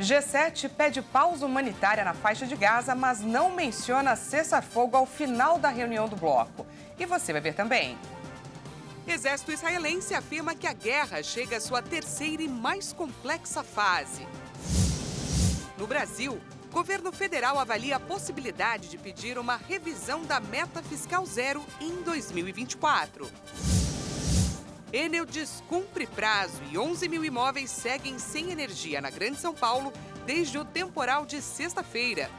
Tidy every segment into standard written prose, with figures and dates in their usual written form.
G7 pede pausa humanitária na faixa de Gaza, mas não menciona cessar-fogo ao final da reunião do bloco. E você vai ver também. Exército israelense afirma que a guerra chega à sua terceira e mais complexa fase. No Brasil, o governo federal avalia a possibilidade de pedir uma revisão da meta fiscal zero em 2024. Enel descumpre prazo e 11 mil imóveis seguem sem energia na Grande São Paulo desde o temporal de sexta-feira.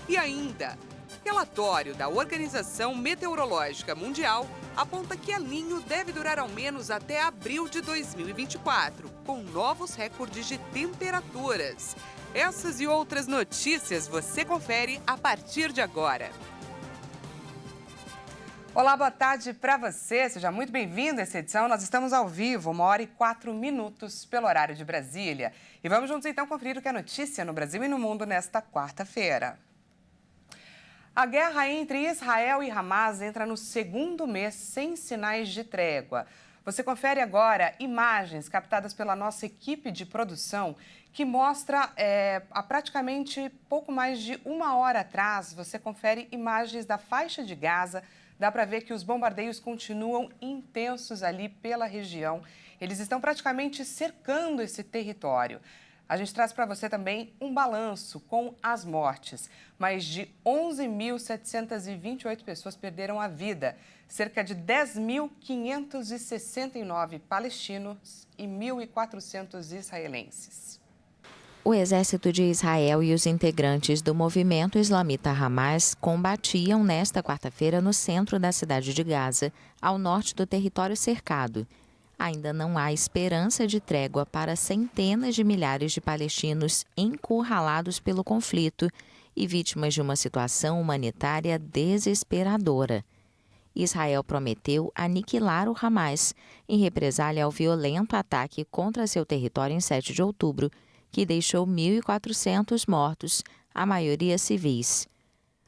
E ainda, relatório da Organização Meteorológica Mundial aponta que El Niño deve durar ao menos até abril de 2024, com novos recordes de temperaturas. Essas e outras notícias você confere a partir de agora. Olá, boa tarde para você. Seja muito bem-vindo a essa edição. Nós estamos ao vivo, 1h04 pelo horário de Brasília. E vamos juntos então conferir o que é notícia no Brasil e no mundo nesta quarta-feira. A guerra entre Israel e Hamas entra no segundo mês sem sinais de trégua. Você confere agora imagens captadas pela nossa equipe de produção que mostra há praticamente pouco mais de uma hora atrás. Você confere imagens da faixa de Gaza. Dá para ver que os bombardeios continuam intensos ali pela região. Eles estão praticamente cercando esse território. A gente traz para você também um balanço com as mortes. Mais de 11.728 pessoas perderam a vida. Cerca de 10.569 palestinos e 1.400 israelenses. O exército de Israel e os integrantes do movimento islamita Hamas combatiam nesta quarta-feira no centro da cidade de Gaza, ao norte do território cercado. Ainda não há esperança de trégua para centenas de milhares de palestinos encurralados pelo conflito e vítimas de uma situação humanitária desesperadora. Israel prometeu aniquilar o Hamas em represália ao violento ataque contra seu território em 7 de outubro, que deixou 1.400 mortos, a maioria civis.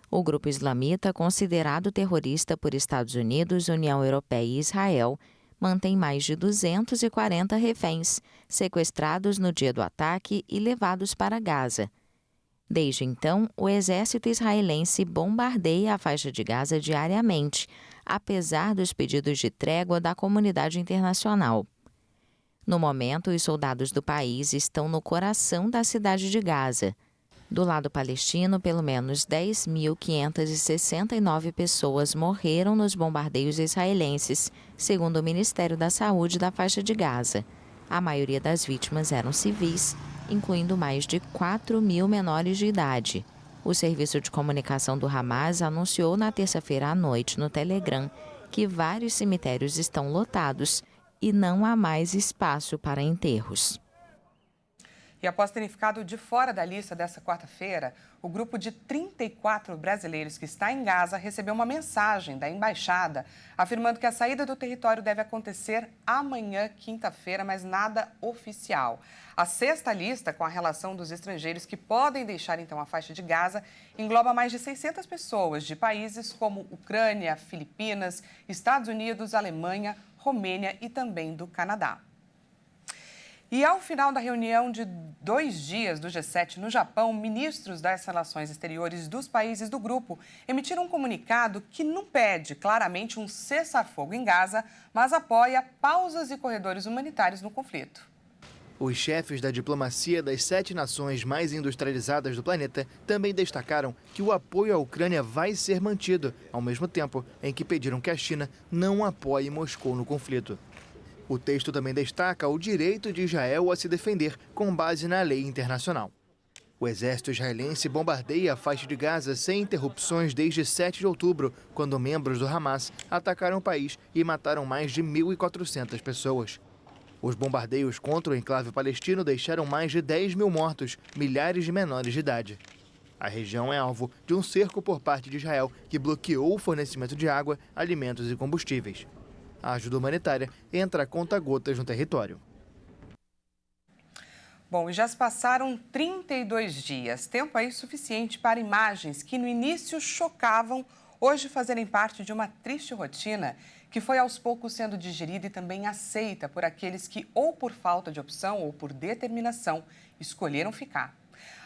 O grupo islamita, considerado terrorista por Estados Unidos, União Europeia e Israel, mantém mais de 240 reféns sequestrados no dia do ataque e levados para Gaza. Desde então, o exército israelense bombardeia a faixa de Gaza diariamente, apesar dos pedidos de trégua da comunidade internacional. No momento, os soldados do país estão no coração da cidade de Gaza. Do lado palestino, pelo menos 10.569 pessoas morreram nos bombardeios israelenses, segundo o Ministério da Saúde da faixa de Gaza. A maioria das vítimas eram civis, incluindo mais de 4.000 menores de idade. O serviço de comunicação do Hamas anunciou na terça-feira à noite no Telegram que vários cemitérios estão lotados e não há mais espaço para enterros. E após terem ficado de fora da lista dessa quarta-feira, o grupo de 34 brasileiros que está em Gaza recebeu uma mensagem da embaixada afirmando que a saída do território deve acontecer amanhã, quinta-feira, mas nada oficial. A sexta lista, com a relação dos estrangeiros que podem deixar então a faixa de Gaza, engloba mais de 600 pessoas de países como Ucrânia, Filipinas, Estados Unidos, Alemanha, Romênia e também do Canadá. E ao final da reunião de 2 dias do G7 no Japão, ministros das relações exteriores dos países do grupo emitiram um comunicado que não pede claramente um cessar-fogo em Gaza, mas apoia pausas e corredores humanitários no conflito. Os chefes da diplomacia das 7 nações mais industrializadas do planeta também destacaram que o apoio à Ucrânia vai ser mantido, ao mesmo tempo em que pediram que a China não apoie Moscou no conflito. O texto também destaca o direito de Israel a se defender com base na lei internacional. O exército israelense bombardeia a faixa de Gaza sem interrupções desde 7 de outubro, quando membros do Hamas atacaram o país e mataram mais de 1.400 pessoas. Os bombardeios contra o enclave palestino deixaram mais de 10 mil mortos, milhares de menores de idade. A região é alvo de um cerco por parte de Israel, que bloqueou o fornecimento de água, alimentos e combustíveis. A ajuda humanitária entra a conta-gotas no território. Bom, e já se passaram 32 dias, tempo aí suficiente para imagens que no início chocavam, hoje fazerem parte de uma triste rotina que foi aos poucos sendo digerida e também aceita por aqueles que, ou por falta de opção ou por determinação, escolheram ficar.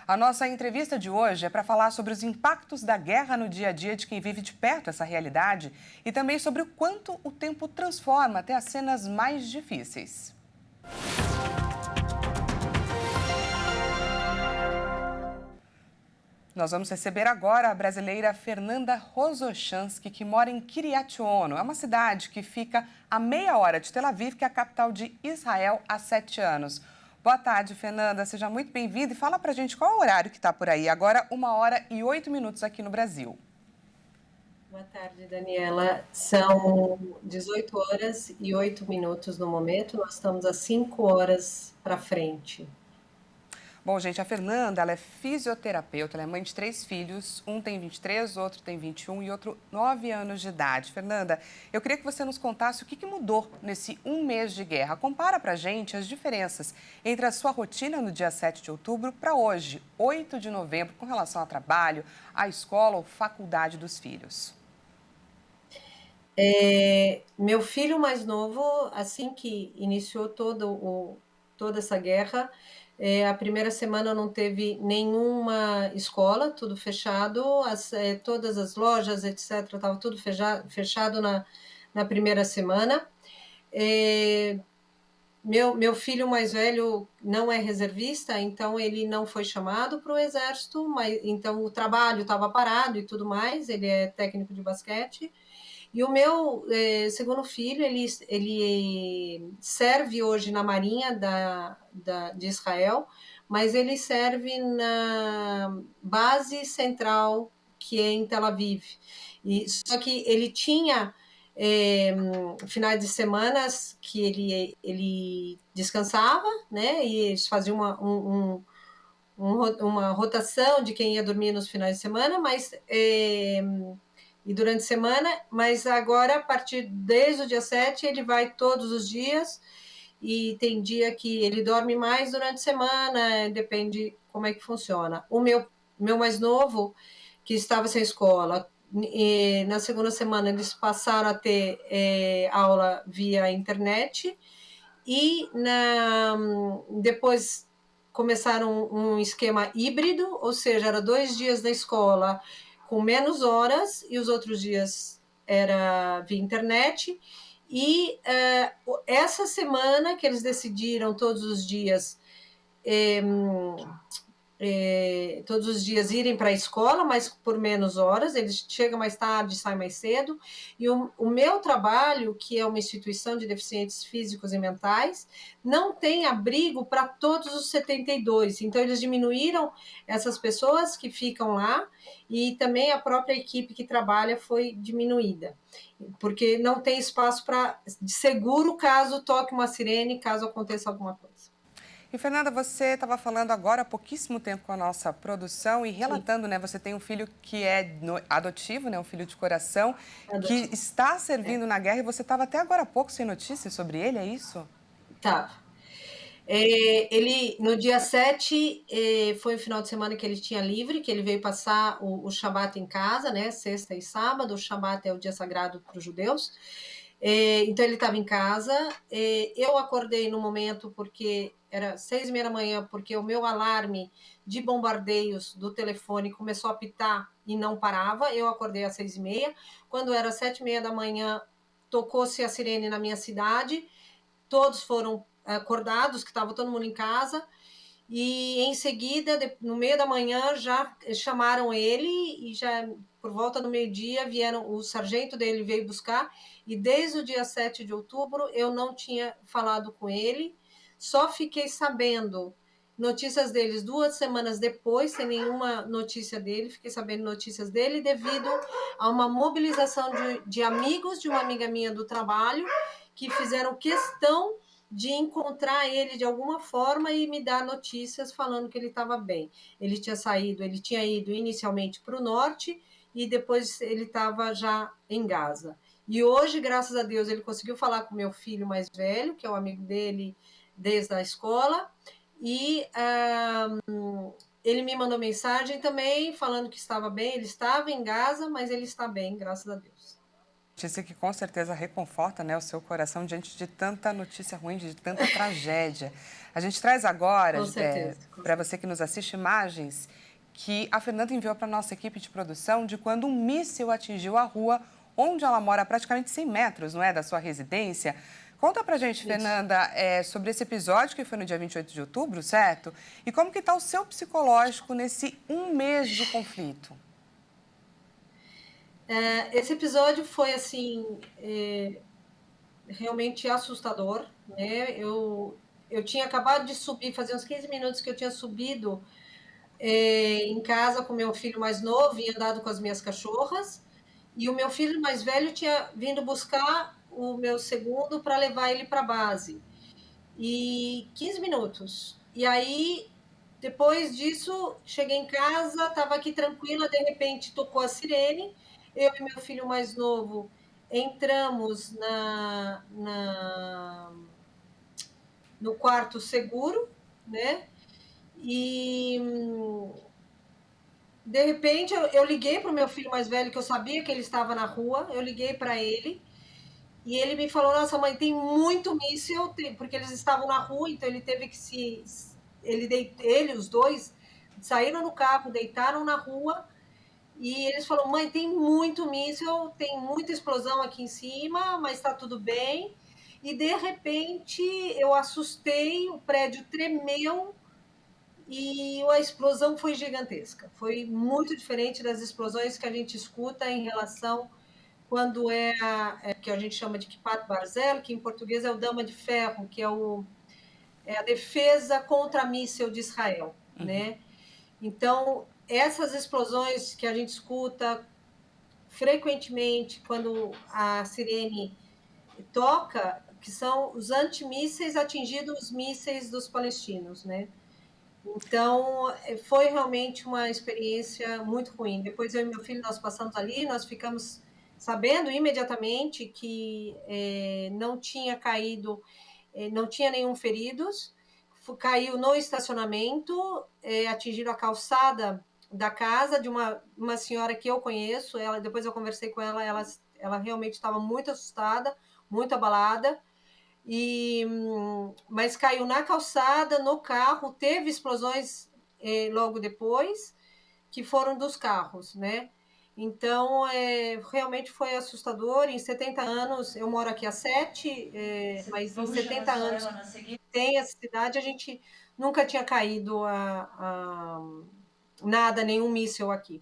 A nossa entrevista de hoje é para falar sobre os impactos da guerra no dia a dia de quem vive de perto essa realidade e também sobre o quanto o tempo transforma até as cenas mais difíceis. Nós vamos receber agora a brasileira Fernanda Rosochansky, que mora em Kiryat Ono. É uma cidade que fica a meia hora de Tel Aviv, que é a capital de Israel, há 7 anos. Boa tarde, Fernanda. Seja muito bem-vinda e fala pra gente qual é o horário que está por aí. Agora, 1h08 aqui no Brasil. Boa tarde, Daniela. São 18h08 no momento. Nós estamos a 5 horas para frente. Bom, gente, a Fernanda, ela é fisioterapeuta, ela é mãe de 3 filhos. Um tem 23, outro tem 21 e outro 9 anos de idade. Fernanda, eu queria que você nos contasse o que mudou nesse 1 mês de guerra. Compara pra gente as diferenças entre a sua rotina no dia 7 de outubro para hoje, 8 de novembro, com relação ao trabalho, à escola ou faculdade dos filhos. Meu filho mais novo, assim que iniciou toda essa guerra, a primeira semana não teve nenhuma escola, tudo fechado, todas as lojas, etc., estava tudo fechado na primeira semana. Meu filho mais velho não é reservista, então ele não foi chamado para o exército, mas então o trabalho estava parado e tudo mais, ele é técnico de basquete. E o meu segundo filho, ele serve hoje na Marinha de Israel, mas ele serve na base central, que é em Tel Aviv. Só que ele tinha finais de semana que ele descansava, né? E eles faziam uma rotação de quem ia dormir nos finais de semana, mas... e durante a semana, mas agora, desde o dia 7, ele vai todos os dias, e tem dia que ele dorme mais durante a semana, depende como é que funciona. O meu mais novo, que estava sem escola, na segunda semana eles passaram a ter aula via internet, e depois começaram um esquema híbrido, ou seja, era 2 dias da escola com menos horas, e os outros dias era via internet. E essa semana que eles decidiram todos os dias irem para a escola, mas por menos horas, eles chegam mais tarde, saem mais cedo. E o meu trabalho, que é uma instituição de deficientes físicos e mentais, não tem abrigo para todos os 72. Então, eles diminuíram essas pessoas que ficam lá, e também a própria equipe que trabalha foi diminuída, porque não tem espaço de seguro caso toque uma sirene, caso aconteça alguma coisa. E, Fernanda, você estava falando agora há pouquíssimo tempo com a nossa produção e relatando, né? Você tem um filho que é adotivo, né? Um filho de coração, que está servindo na guerra, e você estava até agora há pouco sem notícias sobre ele, é isso? Tá. Ele, no dia 7, foi o final de semana que ele tinha livre, que ele veio passar o Shabat em casa, né? Sexta e sábado. O Shabat é o dia sagrado para os judeus. Então ele estava em casa. Eu acordei no momento porque era 6h30 da manhã, porque o meu alarme de bombardeios do telefone começou a apitar e não parava. Eu acordei às 6h30. Quando era 7h30 da manhã, tocou-se a sirene na minha cidade. Todos foram acordados, que estava todo mundo em casa. E em seguida, no meio da manhã, já chamaram ele, e já por volta do meio-dia o sargento dele veio buscar, e desde o dia 7 de outubro eu não tinha falado com ele, só fiquei sabendo notícias deles 2 semanas depois, sem nenhuma notícia dele. Fiquei sabendo notícias dele devido a uma mobilização de amigos de uma amiga minha do trabalho, que fizeram questão de encontrar ele de alguma forma e me dar notícias falando que ele estava bem. Ele tinha ido inicialmente para o norte, e depois ele estava já em Gaza. E hoje, graças a Deus, ele conseguiu falar com meu filho mais velho, que é o amigo dele desde a escola, e ele me mandou mensagem também falando que estava bem. Ele estava em Gaza, mas ele está bem, graças a Deus. Notícia que com certeza reconforta, né, o seu coração diante de tanta notícia ruim, de tanta tragédia. A gente traz agora, Com certeza. para você que nos assiste, imagens que a Fernanda enviou para a nossa equipe de produção de quando um míssil atingiu a rua onde ela mora, praticamente 100 metros, não é, da sua residência. Conta pra gente, Fernanda, sobre esse episódio que foi no dia 28 de outubro, certo? E como que está o seu psicológico nesse um mês de conflito? Esse episódio foi, assim, realmente assustador, né? Eu tinha acabado de subir, fazia uns 15 minutos que eu tinha subido em casa com meu filho mais novo e andado com as minhas cachorras, e o meu filho mais velho tinha vindo buscar o meu segundo para levar ele para a base. E 15 minutos. E aí, depois disso, cheguei em casa, estava aqui tranquila, de repente tocou a sirene, eu e meu filho mais novo entramos no quarto seguro, né? E de repente eu liguei para o meu filho mais velho, que eu sabia que ele estava na rua, eu liguei para ele e ele me falou: nossa, mãe, tem muito míssil, porque eles estavam na rua, então ele teve que se. Ele, os dois, saíram no carro, deitaram na rua e eles falaram: mãe, tem muito míssil, tem muita explosão aqui em cima, mas está tudo bem. E de repente eu assustei, o prédio tremeu e a explosão foi gigantesca. Foi muito diferente das explosões que a gente escuta em relação quando que a gente chama de Kipat Barzel, que em português é o Dama de Ferro, que é a defesa contra míssil de Israel, né? Então, essas explosões que a gente escuta frequentemente quando a sirene toca, que são os antimísseis atingindo os mísseis dos palestinos, né? Então, foi realmente uma experiência muito ruim. Depois eu e meu filho, nós passamos ali, nós ficamos sabendo imediatamente que não tinha caído, não tinha nenhum feridos, caiu no estacionamento, atingiram a calçada da casa de uma senhora que eu conheço. Ela, depois eu conversei com ela, ela realmente estava muito assustada, muito abalada. Mas caiu na calçada, no carro, teve explosões logo depois, que foram dos carros, né? Então, realmente foi assustador. Em 70 anos, eu moro aqui há 7, mas em 70 anos tem essa cidade, a gente nunca tinha caído nada, nenhum míssil aqui.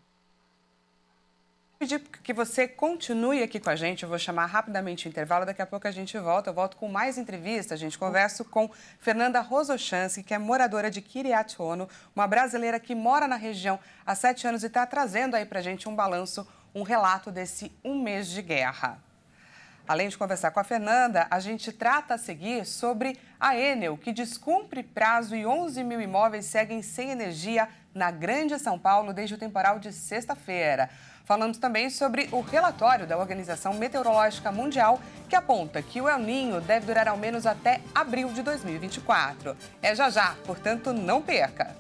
Pedir que você continue aqui com a gente, eu vou chamar rapidamente o intervalo, daqui a pouco a gente volta, eu volto com mais entrevista, a gente conversa com Fernanda Rosochansky, que é moradora de Kiryat Ono, uma brasileira que mora na região há 7 anos e está trazendo aí pra gente um balanço, um relato desse um mês de guerra. Além de conversar com a Fernanda, a gente trata a seguir sobre a Enel, que descumpre prazo e 11 mil imóveis seguem sem energia na Grande São Paulo desde o temporal de sexta-feira. Falamos também sobre o relatório da Organização Meteorológica Mundial, que aponta que o El Niño deve durar ao menos até abril de 2024. É já, portanto, não perca!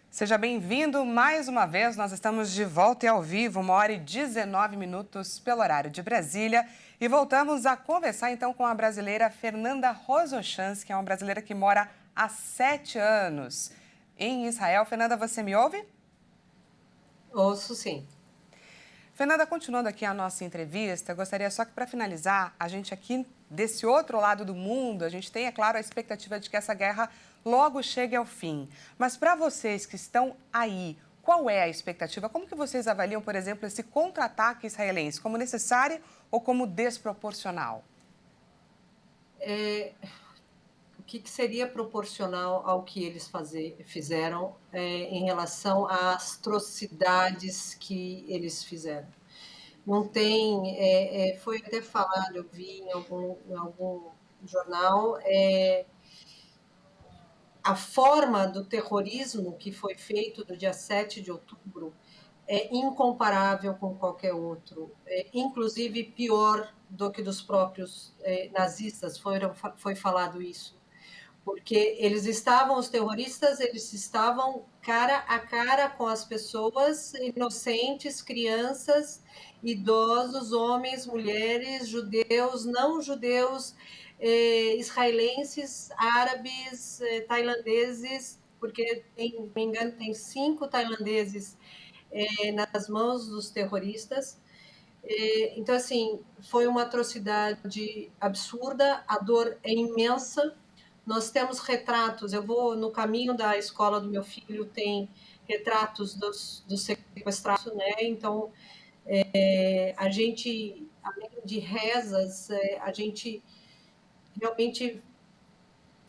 Seja bem-vindo mais uma vez. Nós estamos de volta e ao vivo, 1h19 pelo horário de Brasília. E voltamos a conversar então com a brasileira Fernanda Rosochansky, que é uma brasileira que mora há 7 anos em Israel. Fernanda, você me ouve? Ouço, sim. Fernanda, continuando aqui a nossa entrevista, gostaria só que para finalizar, a gente aqui desse outro lado do mundo, a gente tem, é claro, a expectativa de que essa guerra logo chegue ao fim. Mas para vocês que estão aí, qual é a expectativa? Como que vocês avaliam, por exemplo, esse contra-ataque israelense? Como necessário ou como desproporcional? O que seria proporcional ao que eles fizeram em relação às atrocidades que eles fizeram? Não tem, foi até falado, eu vi em algum jornal, a forma do terrorismo que foi feito do dia 7 de outubro é incomparável com qualquer outro, inclusive pior do que dos próprios nazistas, foi falado isso. Porque os terroristas, eles estavam cara a cara com as pessoas inocentes, crianças, idosos, homens, mulheres, judeus, não judeus, israelenses, árabes, tailandeses, porque, não me engano, tem 5 tailandeses nas mãos dos terroristas. Então, assim, foi uma atrocidade absurda, a dor é imensa. Nós temos retratos, eu vou no caminho da escola do meu filho, tem retratos dos sequestrados, né? Então, a gente, além de rezas, a gente realmente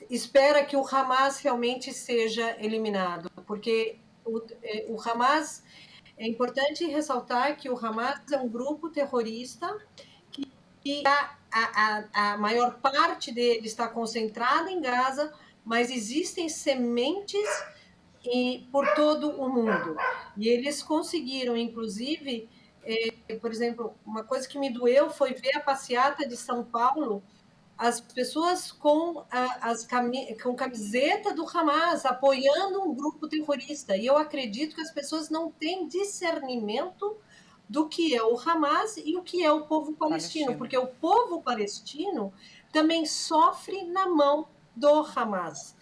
espera que o Hamas realmente seja eliminado, porque o Hamas, é importante ressaltar que o Hamas é um grupo terrorista que a maior parte dele está concentrada em Gaza, mas existem sementes por todo o mundo. E eles conseguiram, inclusive, por exemplo, uma coisa que me doeu foi ver a passeata de São Paulo, as pessoas com camiseta do Hamas, apoiando um grupo terrorista. E eu acredito que as pessoas não têm discernimento do que é o Hamas e o que é o povo palestino, porque o povo palestino também sofre na mão do Hamas.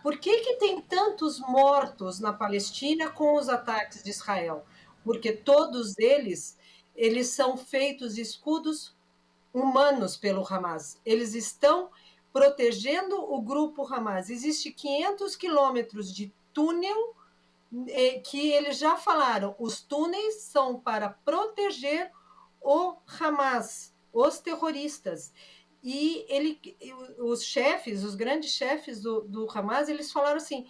Por que tem tantos mortos na Palestina com os ataques de Israel? Porque todos eles são feitos de escudos humanos pelo Hamas. Eles estão protegendo o grupo Hamas. Existe 500 quilômetros de túnel que eles já falaram, os túneis são para proteger o Hamas, os terroristas. E os grandes chefes do Hamas, eles falaram assim,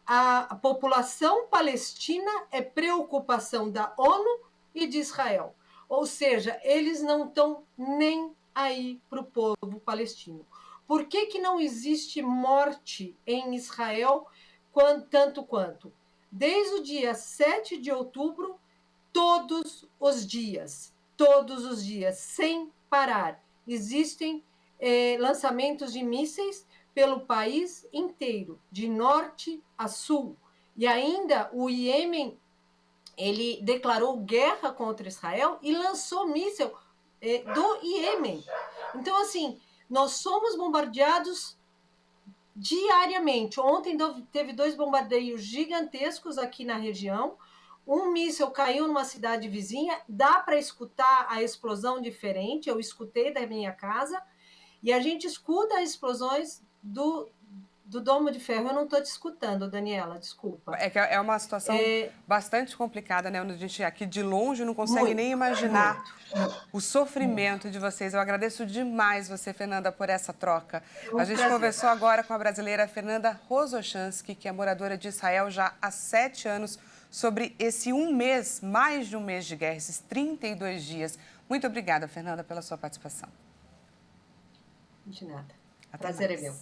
a população palestina é preocupação da ONU e de Israel. Ou seja, eles não estão nem aí para o povo palestino. Por que não existe morte em Israel tanto quanto? Desde o dia 7 de outubro, todos os dias, sem parar, existem lançamentos de mísseis pelo país inteiro, de norte a sul. E ainda o Iêmen, ele declarou guerra contra Israel e lançou míssil do Iêmen. Então, assim, nós somos bombardeados diariamente. Ontem teve 2 bombardeios gigantescos aqui na região. Um míssil caiu numa cidade vizinha. Dá para escutar a explosão diferente. Eu escutei da minha casa. E a gente escuta as explosões do Domo de Ferro. Eu não estou te escutando, Daniela, desculpa. É uma situação bastante complicada, né? A gente aqui de longe não consegue nem imaginar o sofrimento de vocês. Eu agradeço demais você, Fernanda, por essa troca. A gente conversou agora com a brasileira Fernanda Rosochansky, que é moradora de Israel já há 7 anos, sobre esse mais de um mês de guerra, esses 32 dias. Muito obrigada, Fernanda, pela sua participação. De nada. Prazer é meu.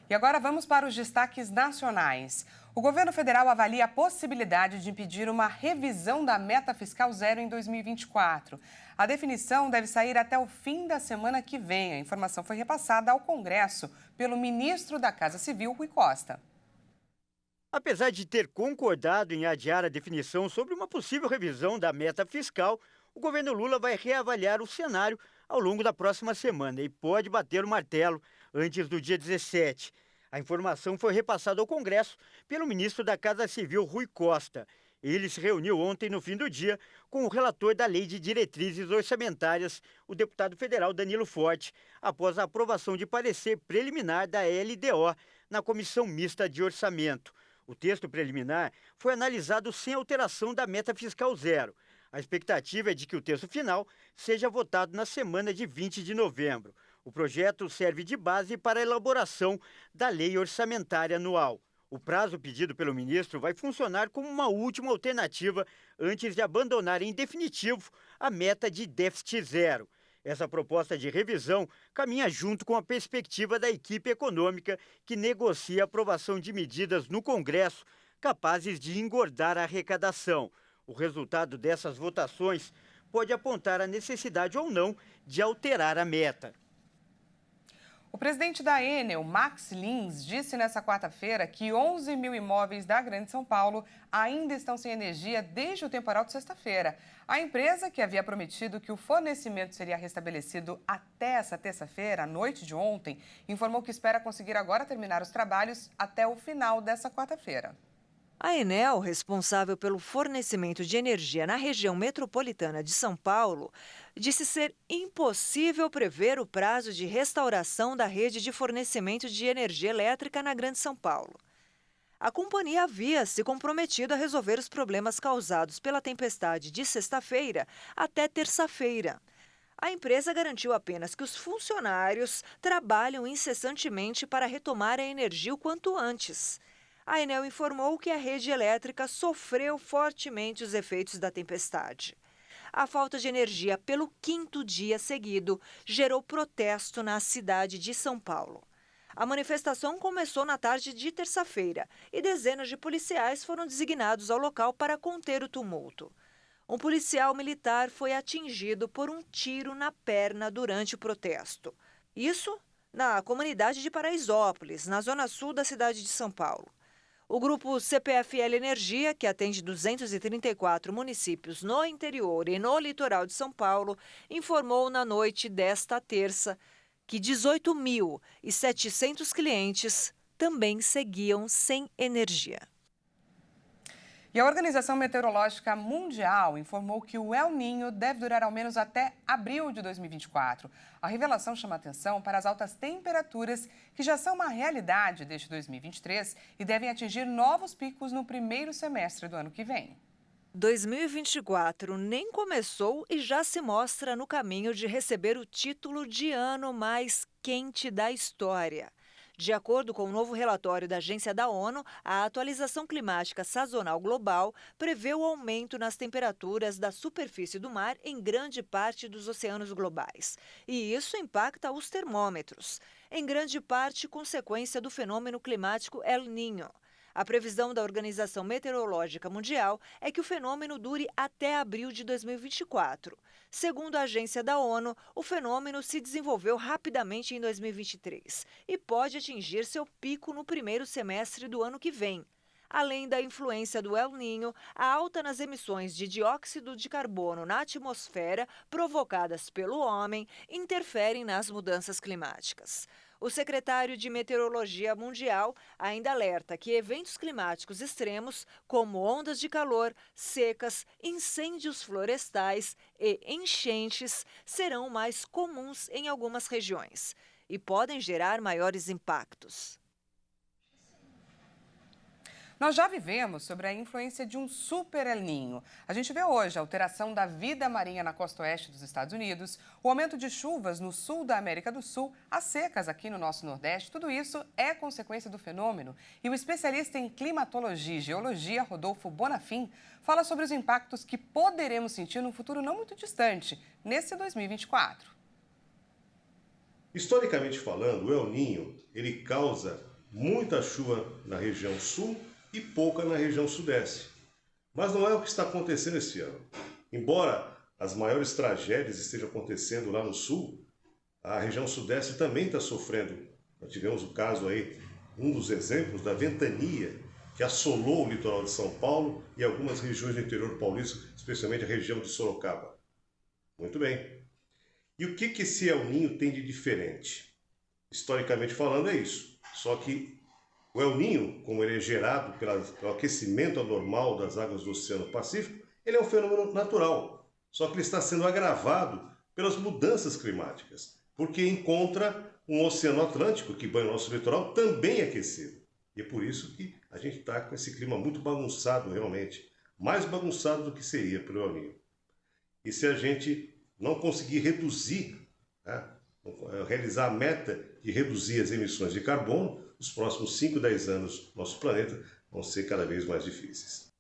E agora vamos para os destaques nacionais. O governo federal avalia a possibilidade de impedir uma revisão da meta fiscal zero em 2024. A definição deve sair até o fim da semana que vem. A informação foi repassada ao Congresso pelo ministro da Casa Civil, Rui Costa. Apesar de ter concordado em adiar a definição sobre uma possível revisão da meta fiscal, o governo Lula vai reavaliar o cenário ao longo da próxima semana e pode bater o martelo antes do dia 17. A informação foi repassada ao Congresso pelo ministro da Casa Civil, Rui Costa. Ele se reuniu ontem, no fim do dia, com o relator da Lei de Diretrizes Orçamentárias, o deputado federal Danilo Forte, após a aprovação de parecer preliminar da LDO na Comissão Mista de Orçamento. O texto preliminar foi analisado sem alteração da meta fiscal zero. A expectativa é de que o texto final seja votado na semana de 20 de novembro. O projeto serve de base para a elaboração da lei orçamentária anual. O prazo pedido pelo ministro vai funcionar como uma última alternativa antes de abandonar em definitivo a meta de déficit zero. Essa proposta de revisão caminha junto com a perspectiva da equipe econômica que negocia a aprovação de medidas no Congresso capazes de engordar a arrecadação. O resultado dessas votações pode apontar a necessidade ou não de alterar a meta. O presidente da Enel, Max Lins, disse nesta quarta-feira que 11 mil imóveis da Grande São Paulo ainda estão sem energia desde o temporal de sexta-feira. A empresa, que havia prometido que o fornecimento seria restabelecido até essa terça-feira, à noite de ontem, informou que espera conseguir agora terminar os trabalhos até o final dessa quarta-feira. A Enel, responsável pelo fornecimento de energia na região metropolitana de São Paulo, disse ser impossível prever o prazo de restauração da rede de fornecimento de energia elétrica na Grande São Paulo. A companhia havia se comprometido a resolver os problemas causados pela tempestade de sexta-feira até terça-feira. A empresa garantiu apenas que os funcionários trabalham incessantemente para retomar a energia o quanto antes. A Enel informou que a rede elétrica sofreu fortemente os efeitos da tempestade. A falta de energia pelo 5º dia seguido gerou protesto na cidade de São Paulo. A manifestação começou na tarde de terça-feira e dezenas de policiais foram designados ao local para conter o tumulto. Um policial militar foi atingido por um tiro na perna durante o protesto. Isso na comunidade de Paraisópolis, na zona sul da cidade de São Paulo. O grupo CPFL Energia, que atende 234 municípios no interior e no litoral de São Paulo, informou na noite desta terça que 18.700 clientes também seguiam sem energia. E a Organização Meteorológica Mundial informou que o El Niño deve durar ao menos até abril de 2024. A revelação chama atenção para as altas temperaturas que já são uma realidade desde 2023 e devem atingir novos picos no primeiro semestre do ano que vem. 2024 nem começou e já se mostra no caminho de receber o título de ano mais quente da história. De acordo com o novo relatório da Agência da ONU, a atualização climática sazonal global prevê o aumento nas temperaturas da superfície do mar em grande parte dos oceanos globais. E isso impacta os termômetros, em grande parte consequência do fenômeno climático El Niño. A previsão da Organização Meteorológica Mundial é que o fenômeno dure até abril de 2024. Segundo a agência da ONU, o fenômeno se desenvolveu rapidamente em 2023 e pode atingir seu pico no primeiro semestre do ano que vem. Além da influência do El Niño, a alta nas emissões de dióxido de carbono na atmosfera provocadas pelo homem interferem nas mudanças climáticas. O secretário de Meteorologia Mundial ainda alerta que eventos climáticos extremos, como ondas de calor, secas, incêndios florestais e enchentes, serão mais comuns em algumas regiões e podem gerar maiores impactos. Nós já vivemos sobre a influência de um super El Niño. A gente vê hoje a alteração da vida marinha na costa oeste dos Estados Unidos, o aumento de chuvas no sul da América do Sul, as secas aqui no nosso Nordeste. Tudo isso é consequência do fenômeno. E o especialista em climatologia e geologia, Rodolfo Bonafim, fala sobre os impactos que poderemos sentir num futuro não muito distante, nesse 2024. Historicamente falando, o El Niño, ele causa muita chuva na região sul e pouca na região sudeste. Mas não é o que está acontecendo esse ano. Embora as maiores tragédias estejam acontecendo lá no sul, a região sudeste também está sofrendo. Nós tivemos o caso aí, um dos exemplos da ventania que assolou o litoral de São Paulo e algumas regiões do interior paulista, especialmente a região de Sorocaba. Muito bem. E o que esse El Niño tem de diferente? Historicamente falando é isso. Só que o El Niño, como ele é gerado pelo aquecimento anormal das águas do Oceano Pacífico, ele é um fenômeno natural. Só que ele está sendo agravado pelas mudanças climáticas, porque encontra um Oceano Atlântico, que banha o nosso litoral, também aquecido. E é por isso que a gente está com esse clima muito bagunçado, realmente. Mais bagunçado do que seria pelo El Niño. E se a gente não conseguir reduzir, realizar a meta de reduzir as emissões de carbono, os próximos 5, 10 anos, nosso planeta vão ser cada vez mais difíceis.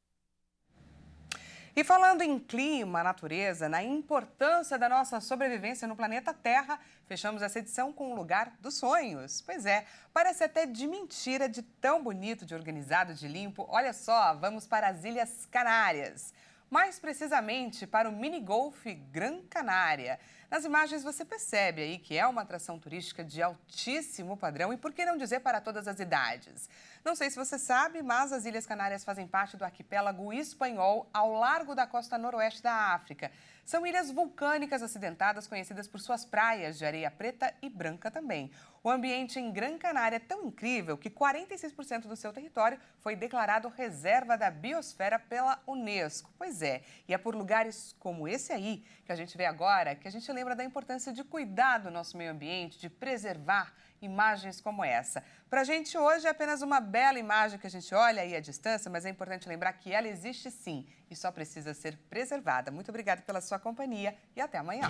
E falando em clima, natureza, na importância da nossa sobrevivência no planeta Terra, fechamos essa edição com o lugar dos sonhos. Pois é, parece até de mentira, de tão bonito, de organizado, de limpo. Olha só, vamos para as Ilhas Canárias. Mais precisamente para o Mini Golf Gran Canária. Nas imagens você percebe aí que é uma atração turística de altíssimo padrão e por que não dizer para todas as idades. Não sei se você sabe, mas as Ilhas Canárias fazem parte do arquipélago espanhol ao largo da costa noroeste da África. São ilhas vulcânicas acidentadas conhecidas por suas praias de areia preta e branca também. O ambiente em Gran Canária é tão incrível que 46% do seu território foi declarado reserva da biosfera pela Unesco. Pois é, e é por lugares como esse aí que a gente vê agora que a gente lembra da importância de cuidar do nosso meio ambiente, de preservar imagens como essa. Para a gente hoje é apenas uma bela imagem que a gente olha aí à distância, mas é importante lembrar que ela existe sim e só precisa ser preservada. Muito obrigada pela sua companhia e até amanhã.